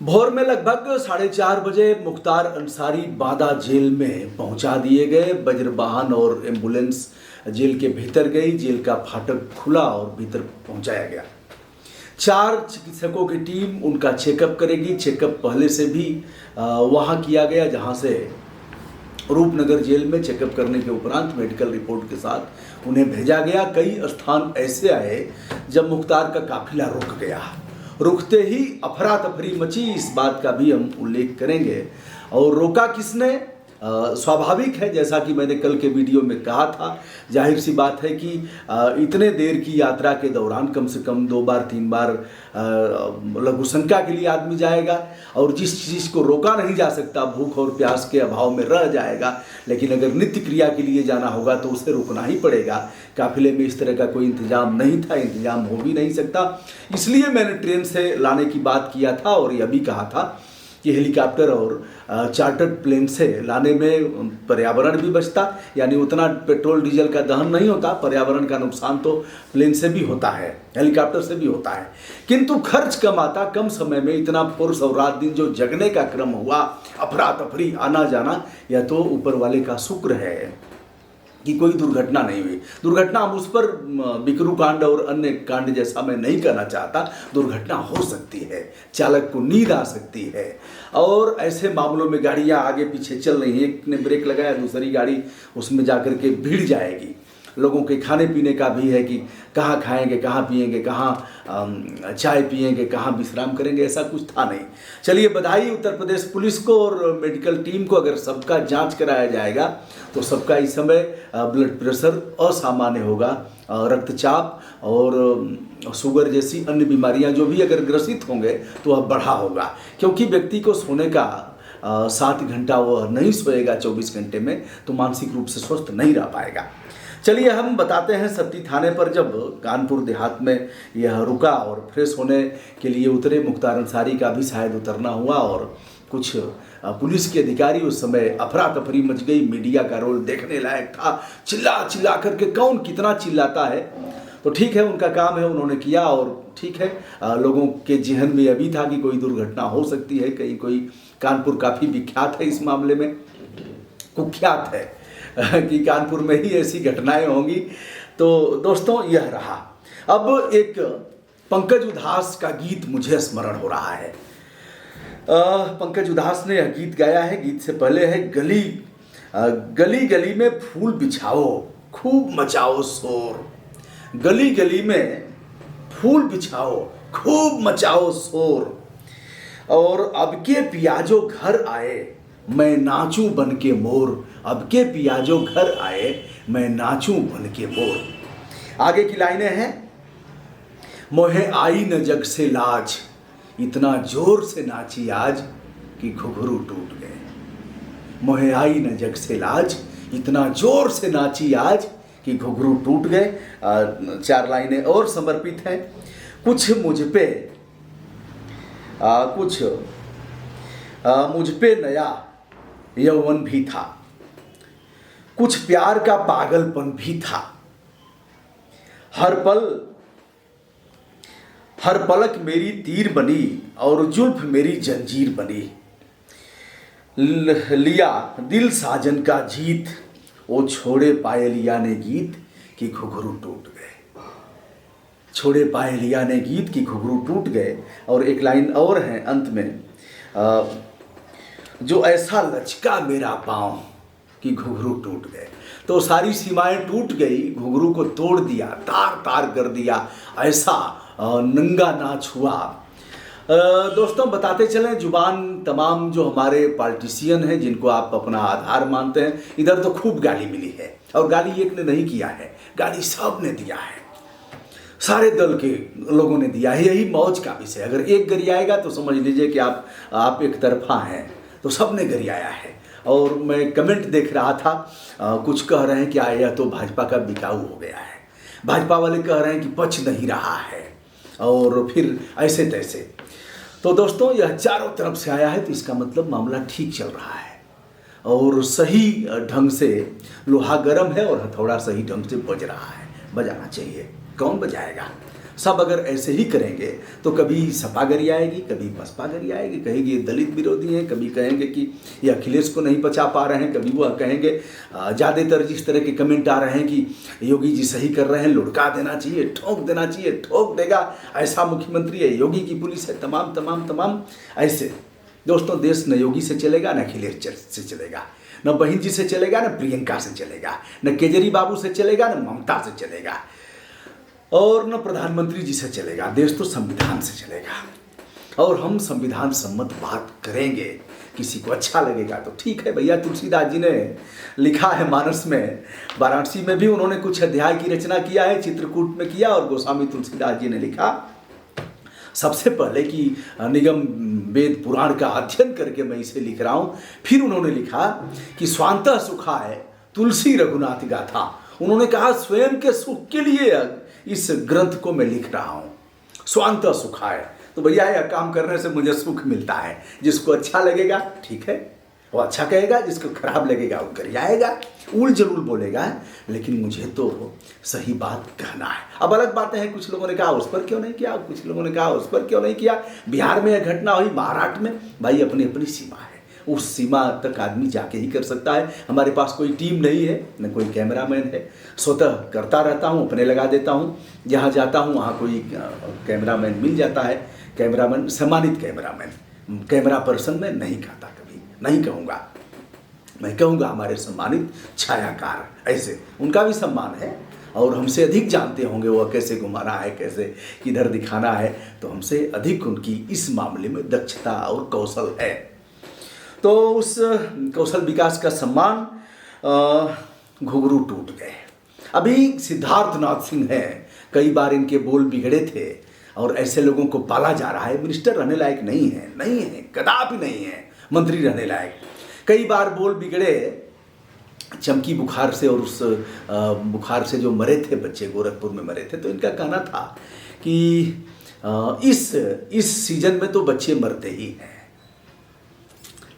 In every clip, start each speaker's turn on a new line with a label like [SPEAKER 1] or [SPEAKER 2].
[SPEAKER 1] भोर में लगभग 4:30 बजे मुख्तार अंसारी बांदा जेल में पहुंचा दिए गए। वज्रवाहन और एम्बुलेंस जेल के भीतर गई। जेल का फाटक खुला और भीतर पहुंचाया गया। 4 चिकित्सकों की टीम उनका चेकअप करेगी। चेकअप पहले से भी वहां किया गया, जहां से रूपनगर जेल में चेकअप करने के उपरांत मेडिकल रिपोर्ट के साथ उन्हें भेजा गया। कई स्थान ऐसे आए जब मुख्तार का काफिला रुक गया। रुकते ही अफरा तफरी मची, इस बात का भी हम उल्लेख करेंगे। और रोका किसने? स्वाभाविक है, जैसा कि मैंने कल के वीडियो में कहा था, जाहिर सी बात है कि इतने देर की यात्रा के दौरान कम से कम 2 बार 3 बार लघु शंका के लिए आदमी जाएगा। और जिस चीज़ को रोका नहीं जा सकता, भूख और प्यास के अभाव में रह जाएगा, लेकिन अगर नित्य क्रिया के लिए जाना होगा तो उसे रुकना ही पड़ेगा। काफिले में इस तरह का कोई इंतजाम नहीं था, इंतजाम हो भी नहीं सकता। इसलिए मैंने ट्रेन से लाने की बात किया था और यह भी कहा था कि हेलीकॉप्टर और चार्टर्ड प्लेन से लाने में पर्यावरण भी बचता, यानी उतना पेट्रोल डीजल का दहन नहीं होता। पर्यावरण का नुकसान तो प्लेन से भी होता है, हेलीकॉप्टर से भी होता है, किंतु खर्च कम आता। कम समय में इतना पुरुष और रात दिन जो जगने का क्रम हुआ, अफरा तफरी आना जाना, यह तो ऊपर वाले का शुक्र है कि कोई दुर्घटना नहीं हुई। दुर्घटना हम उस पर बिकरू कांड और अन्य कांड जैसा मैं नहीं करना चाहता। दुर्घटना हो सकती है, चालक को नींद आ सकती है, और ऐसे मामलों में गाड़ियां आगे पीछे चल रही हैं, एक ने ब्रेक लगाया, दूसरी गाड़ी उसमें जाकर के भिड़ जाएगी। लोगों के खाने पीने का भी है कि कहाँ खाएंगे, कहाँ पिएंगे, कहाँ चाय पिएंगे, कहाँ विश्राम करेंगे, ऐसा कुछ था नहीं। चलिए, बधाई उत्तर प्रदेश पुलिस को और मेडिकल टीम को। अगर सबका जांच कराया जाएगा तो सबका इस समय ब्लड प्रेशर असामान्य होगा, रक्तचाप और शुगर जैसी अन्य बीमारियां जो भी अगर ग्रसित होंगे तो वह बढ़ा होगा। क्योंकि व्यक्ति को सोने का 7 घंटा वह नहीं सोएगा 24 घंटे में, तो मानसिक रूप से स्वस्थ नहीं रह पाएगा। चलिए, हम बताते हैं सत्ती थाने पर जब कानपुर देहात में यह रुका और फ्रेश होने के लिए उतरे। मुख्तार अंसारी का भी शायद उतरना हुआ और कुछ पुलिस के अधिकारी, उस समय अफरा तफरी मच गई। मीडिया का रोल देखने लायक था। चिल्ला चिल्ला करके कौन कितना चिल्लाता है, तो ठीक है, उनका काम है, उन्होंने किया। और ठीक है, लोगों के जहन में अभी था कि कोई दुर्घटना हो सकती है, कहीं कोई। कानपुर काफ़ी विख्यात है इस मामले में, कुख्यात है कि कानपुर में ही ऐसी घटनाएं होंगी। तो दोस्तों, यह रहा। अब एक पंकज उधास का गीत मुझे स्मरण हो रहा है। पंकज उधास ने यह गीत गाया है। गीत से पहले है गली गली गली में फूल बिछाओ, खूब मचाओ शोर। गली गली में फूल बिछाओ, खूब मचाओ शोर। और अब के पियाजो घर आए, मैं नाचूं बन के मोर। अब के पियाजो घर आए, मैं नाचूं बन के मोर। आगे की लाइनें हैं, मोहे आई न जग से लाज, इतना जोर से नाची आज कि घुघरू टूट गए। मोहे आई न जग से लाज, इतना जोर से नाची आज कि घुघरू टूट गए। 4 लाइनें और समर्पित हैं। कुछ मुझ पे नया यौवन भी था, कुछ प्यार का पागलपन भी था। हर पलक मेरी तीर बनी और जुल्फ मेरी जंजीर बनी। लिया दिल साजन का जीत, वो छोड़े पायलिया ने गीत कि घुघरू टूट गए। छोड़े पायलिया ने गीत कि घुघरू टूट गए। और एक लाइन और है अंत में, जो ऐसा लचका मेरा पाँव कि घुघरू टूट गए। तो सारी सीमाएं टूट गई, घुघरू को तोड़ दिया, तार तार कर दिया, ऐसा नंगा नाच हुआ। दोस्तों, बताते चलें, जुबान तमाम जो हमारे पॉलिटिशियन हैं, जिनको आप अपना आधार मानते हैं, इधर तो खूब गाली मिली है। और गाली एक ने नहीं किया है, गाली सब ने दिया है, सारे दल के लोगों ने दिया है। यही मौज का विषय। अगर एक गरियाएगा तो समझ लीजिए कि आप एक तरफा हैं, तो सब ने गरियाया है। और मैं कमेंट देख रहा था, कुछ कह रहे हैं कि यह तो भाजपा का बिकाऊ हो गया है, भाजपा वाले कह रहे हैं कि पच नहीं रहा है, और फिर ऐसे तैसे। तो दोस्तों, यह चारों तरफ से आया है, तो इसका मतलब मामला ठीक चल रहा है और सही ढंग से लोहा गर्म है और हथौड़ा सही ढंग से बज रहा है। बजाना चाहिए, कौन बजाएगा? सब अगर ऐसे ही करेंगे तो कभी सपा गरी आएगी, कभी बसपा गरी आएगी, कहेगी ये दलित विरोधी हैं, कभी कहेंगे कि ये अखिलेश को नहीं बचा पा रहे हैं, कभी वह कहेंगे ज़्यादातर जिस तरह के कमेंट आ रहे हैं कि योगी जी सही कर रहे हैं, लुढ़का देना चाहिए, ठोक देना चाहिए, ठोक देगा, ऐसा मुख्यमंत्री है, योगी की पुलिस है, तमाम तमाम तमाम ऐसे। दोस्तों, देश न योगी से चलेगा, न अखिलेश से चलेगा, न बहन जी से चलेगा, न प्रियंका से चलेगा, न केजरी बाबू से चलेगा, न ममता से चलेगा, और न प्रधानमंत्री जी से चलेगा। देश तो संविधान से चलेगा और हम संविधान सम्मत बात करेंगे। किसी को अच्छा लगेगा तो ठीक है भैया। तुलसीदास जी ने लिखा है मानस में, वाराणसी में भी उन्होंने कुछ अध्याय की रचना किया है, चित्रकूट में किया, और गोस्वामी तुलसीदास जी ने लिखा सबसे पहले कि निगम वेद पुराण का अध्ययन करके मैं इसे लिख रहा हूँ। फिर उन्होंने लिखा कि स्वांतः सुखाय तुलसी रघुनाथ गाथा। उन्होंने कहा स्वयं के सुख के लिए इस ग्रंथ को मैं लिख रहा हूँ, स्वांतः सुखाय। तो भैया यह काम करने से मुझे सुख मिलता है। जिसको अच्छा लगेगा ठीक है, वो अच्छा कहेगा, जिसको खराब लगेगा वो कर जाएगा, उल जरूर बोलेगा, लेकिन मुझे तो सही बात कहना है। अब अलग बातें हैं, कुछ लोगों ने कहा उस पर क्यों नहीं किया, कुछ लोगों ने कहा उस पर क्यों नहीं किया। बिहार में यह घटना हुई, महाराष्ट्र में, भाई अपनी अपनी सीमा है, उस सीमा तक आदमी जाके ही कर सकता है। हमारे पास कोई टीम नहीं है, न कोई कैमरामैन है, स्वतः करता रहता हूँ, अपने लगा देता हूँ। जहाँ जाता हूँ वहाँ कोई कैमरामैन मिल जाता है, कैमरामैन सम्मानित कैमरामैन, कैमरा पर्सन मैं नहीं कहता, कभी नहीं कहूँगा। मैं कहूँगा हमारे सम्मानित छायाकार, ऐसे उनका भी सम्मान है और हमसे अधिक जानते होंगे वो कैसे घुमाना है, कैसे किधर दिखाना है, तो हमसे अधिक उनकी इस मामले में दक्षता और कौशल है। तो उस कौशल विकास का सम्मान घुंघरू टूट गए। अभी सिद्धार्थनाथ सिंह हैं, कई बार इनके बोल बिगड़े थे और ऐसे लोगों को पाला जा रहा है। मिनिस्टर रहने लायक नहीं है, नहीं है, कदापि नहीं है मंत्री रहने लायक। कई बार बोल बिगड़े, चमकी बुखार से, और उस बुखार से जो मरे थे बच्चे, गोरखपुर में मरे थे, तो इनका कहना था कि इस सीजन में तो बच्चे मरते ही हैं,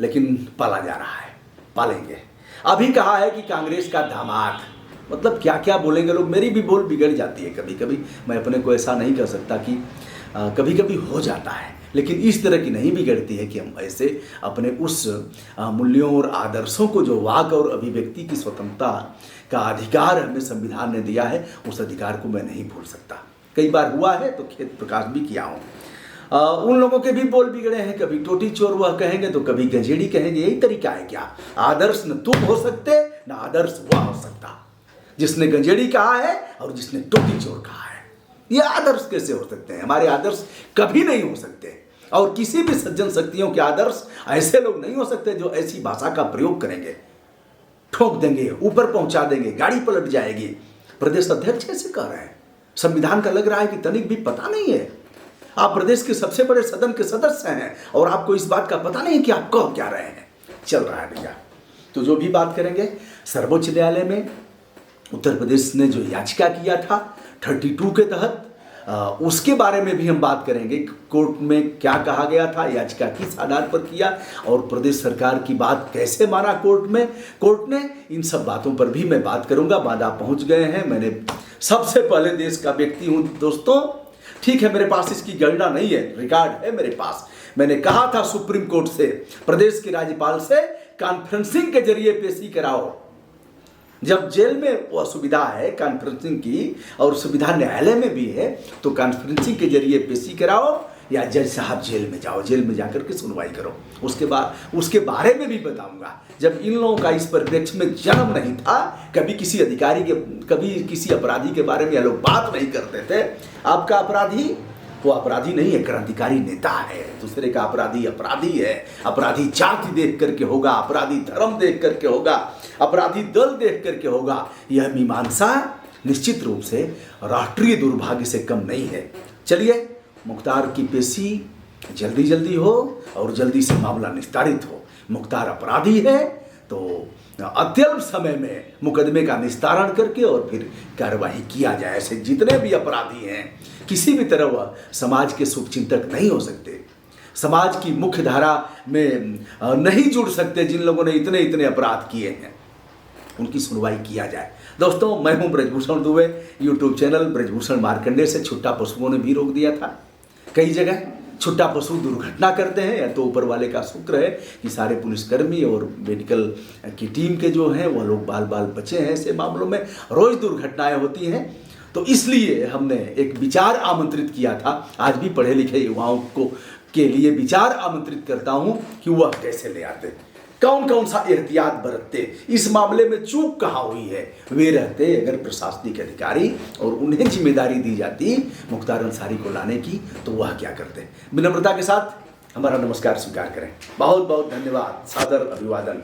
[SPEAKER 1] लेकिन पाला जा रहा है, पालेंगे। अभी कहा है कि कांग्रेस का दामाद, मतलब क्या क्या बोलेंगे लोग। मेरी भी बोल बिगड़ जाती है कभी कभी, मैं अपने को ऐसा नहीं कर सकता कि कभी कभी हो जाता है, लेकिन इस तरह की नहीं बिगड़ती है कि हम ऐसे अपने उस मूल्यों और आदर्शों को, जो वाक और अभिव्यक्ति की स्वतंत्रता का अधिकार हमें संविधान ने दिया है, उस अधिकार को मैं नहीं भूल सकता। कई बार हुआ है तो खेत प्रकाश भी किया हूँ। उन लोगों के भी बोल बिगड़े हैं, कभी टोटी चोर वह कहेंगे तो कभी गंजेड़ी कहेंगे। यही तरीका है क्या? आदर्श न तुम हो सकते न आदर्श वह हो सकता। जिसने गंजेड़ी कहा है और जिसने टोटी चोर कहा है, ये आदर्श कैसे हो सकते हैं? हमारे आदर्श कभी नहीं हो सकते। और किसी भी सज्जन शक्तियों के आदर्श ऐसे लोग नहीं हो सकते जो ऐसी भाषा का प्रयोग करेंगे, ठोक देंगे, ऊपर पहुंचा देंगे, गाड़ी पलट जाएगी। प्रदेश अध्यक्ष ऐसे कह रहे हैं, संविधान का लग रहा है कि तनिक भी पता नहीं है। आप प्रदेश के सबसे बड़े सदन के सदस्य हैं और आपको इस बात का पता नहीं कि आप कह क्या रहे हैं। चल रहा है भैया। तो जो भी बात करेंगे, सर्वोच्च न्यायालय में उत्तर प्रदेश ने जो याचिका किया था 32 के तहत, उसके बारे में भी हम बात करेंगे। कोर्ट में क्या कहा गया था, याचिका किस आधार पर किया और प्रदेश सरकार की बात कैसे माना कोर्ट ने, इन सब बातों पर भी मैं बात करूंगा। बादा पहुंच गए हैं। मैंने सबसे पहले देश का व्यक्ति हूं दोस्तों, ठीक है, मेरे पास इसकी गणना नहीं है, रिकॉर्ड है मेरे पास। मैंने कहा था सुप्रीम कोर्ट से, प्रदेश के राज्यपाल से, कॉन्फ्रेंसिंग के जरिए पेशी कराओ। जब जेल में वो सुविधा है कॉन्फ्रेंसिंग की और सुविधा न्यायालय में भी है, तो कॉन्फ्रेंसिंग के जरिए पेशी कराओ या जज साहब जेल में जाओ, जेल में जाकर के सुनवाई करो। उसके बारे में भी बताऊंगा। जब इन लोगों का इस परिप्रेक्ष्य में जन्म नहीं था, कभी किसी अपराधी के बारे में ये लोग बात नहीं करते थे। आपका अपराधी वो अपराधी नहीं है, क्रांतिकारी नेता है। दूसरे का अपराधी अपराधी है। अपराधी जाति देख करके होगा, अपराधी धर्म देख करके होगा, अपराधी दल देख करके होगा। यह मीमांसा निश्चित रूप से राष्ट्रीय दुर्भाग्य से कम नहीं है। चलिए, मुख्तार की पेशी जल्दी हो और जल्दी से मामला निस्तारित हो। मुख्तार अपराधी है तो अत्यल्प समय में मुकदमे का निस्तारण करके और फिर कार्रवाई किया जाए। ऐसे जितने भी अपराधी हैं, किसी भी तरह वह समाज के शुभचिंतक नहीं हो सकते, समाज की मुख्य धारा में नहीं जुड़ सकते। जिन लोगों ने इतने अपराध किए हैं, उनकी सुनवाई किया जाए। दोस्तों, मैं हूं ब्रजभूषण दुबे। यूट्यूब चैनल ब्रजभूषण मार्कंडेय से छुट्टा पशुओं ने भी रोक दिया था। कई जगह छुट्टा पशु दुर्घटना करते हैं, या तो ऊपर वाले का शुक्र है कि सारे पुलिसकर्मी और मेडिकल की टीम के जो हैं वह लोग बाल बाल बचे हैं। ऐसे मामलों में रोज दुर्घटनाएं होती हैं, तो इसलिए हमने एक विचार आमंत्रित किया था। आज भी पढ़े लिखे युवाओं को के लिए विचार आमंत्रित करता हूं कि वह कैसे ले आते, कौन कौन सा एहतियात बरतते, इस मामले में चूक कहाँ हुई है। वे रहते अगर प्रशासनिक अधिकारी और उन्हें जिम्मेदारी दी जाती मुख्तार अंसारी को लाने की, तो वह क्या करते। विनम्रता के साथ हमारा नमस्कार स्वीकार करें। बहुत बहुत धन्यवाद, सादर अभिवादन।